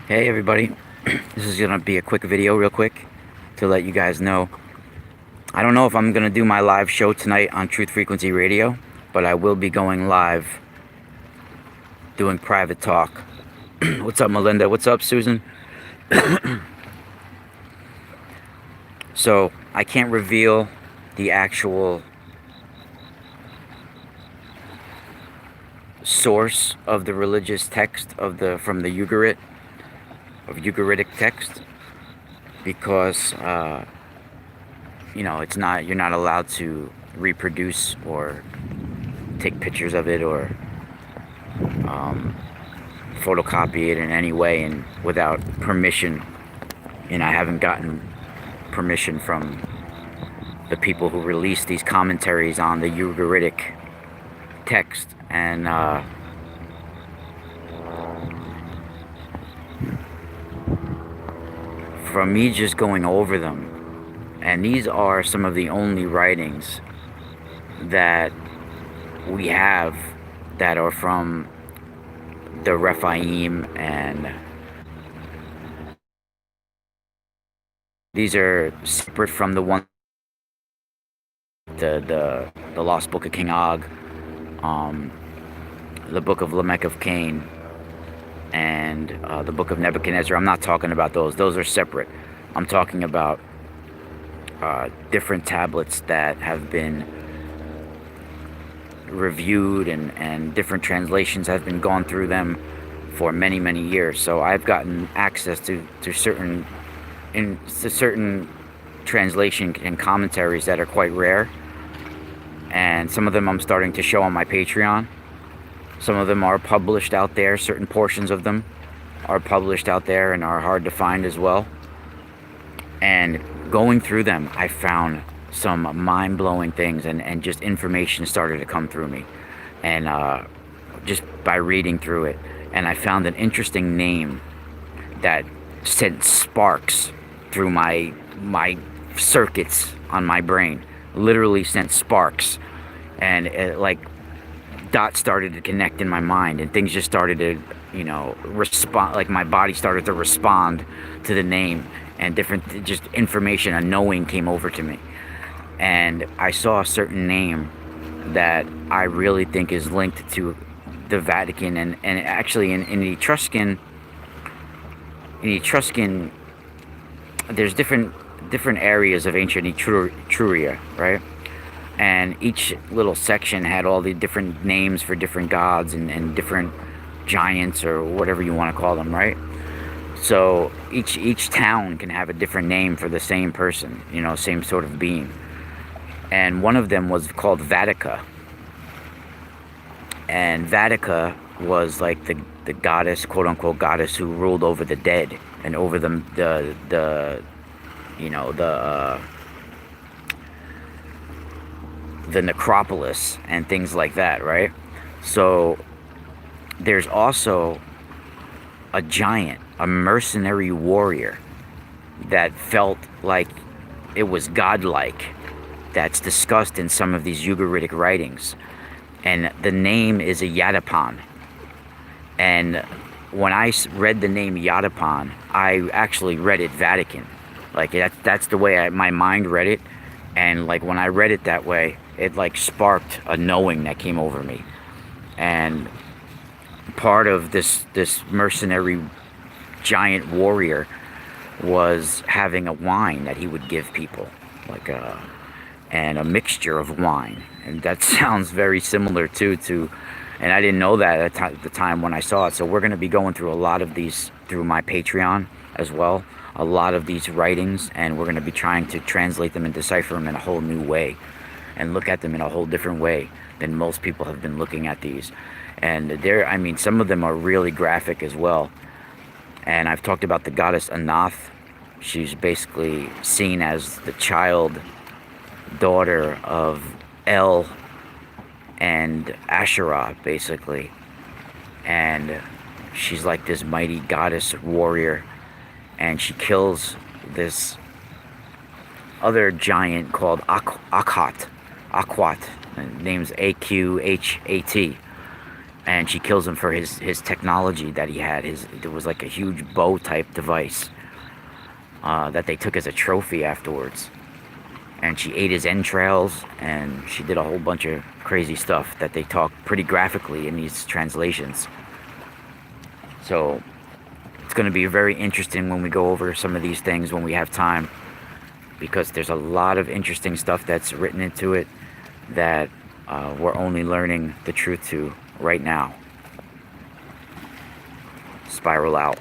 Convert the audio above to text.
Hey everybody, this is gonna be a quick video real quick to let you guys know. I don't know if I'm gonna do my live show tonight on Truth Frequency Radio, but I will be going live doing private talk. What's up, Melinda? What's up, Susan? So I can't reveal the actual source of the religious text from the Ugaritic text, because it's not, you're not allowed to reproduce or take pictures of it or photocopy it in any way and without permission. And I haven't gotten permission from the people who release these commentaries on the Ugaritic text. And from me just going over them, and these are some of the only writings that we have that are from the Rephaim, and these are separate from the one, the Lost Book of King Og, the Book of Lamech of Cain, and the Book of Nebuchadnezzar. I'm not talking about those. Those are separate. I'm talking about different tablets that have been reviewed, and different translations have been gone through them for many, many years. So I've gotten access to certain translation and commentaries that are quite rare, and some of them I'm starting to show on my Patreon. Some of them are published out there. Certain portions of them are published out there and are hard to find as well. And going through them, I found some mind-blowing things, and just information started to come through me, and just by reading through it. And I found an interesting name that sent sparks through my circuits on my brain. Literally sent sparks, and like dots started to connect in my mind, and things just started to, respond. Like my body started to respond to the name, and different just information, a knowing came over to me. And I saw a certain name that I really think is linked to the Vatican, and actually in Etruscan, there's different areas of ancient Etruria, right? And each little section had all the different names for different gods and different giants, or whatever you want to call them, right? So each town can have a different name for the same person, same sort of being. And one of them was called Vatica. And Vatica was like the goddess, quote unquote goddess, who ruled over the dead and over the necropolis and things like that, right? So there's also a giant, a mercenary warrior that felt like it was godlike, that's discussed in some of these Ugaritic writings. And the name is a Yadapan. And when I read the name Yadapan, I actually read it Vatican. Like that's the way my mind read it. And like when I read it that way, it like sparked a knowing that came over me. And part of this mercenary giant warrior was having a wine that he would give people, and a mixture of wine. And that sounds very similar to, and I didn't know that at the time when I saw it. So we're going to be going through a lot of these through my Patreon as well, a lot of these writings, and we're going to be trying to translate them and decipher them in a whole new way, and look at them in a whole different way than most people have been looking at these. And some of them are really graphic as well. And I've talked about the goddess Anath. She's basically seen as the child daughter of El and Asherah, basically. And she's like this mighty goddess warrior. And she kills this other giant called Akhwat. Akhwat. Name's Aqhat. And she kills him for his technology that he had. It was like a huge bow type device that they took as a trophy afterwards. And she ate his entrails, and she did a whole bunch of crazy stuff that they talk pretty graphically in these translations. So it's going to be very interesting when we go over some of these things when we have time, because there's a lot of interesting stuff that's written into it that we're only learning the truth to right now. Spiral out.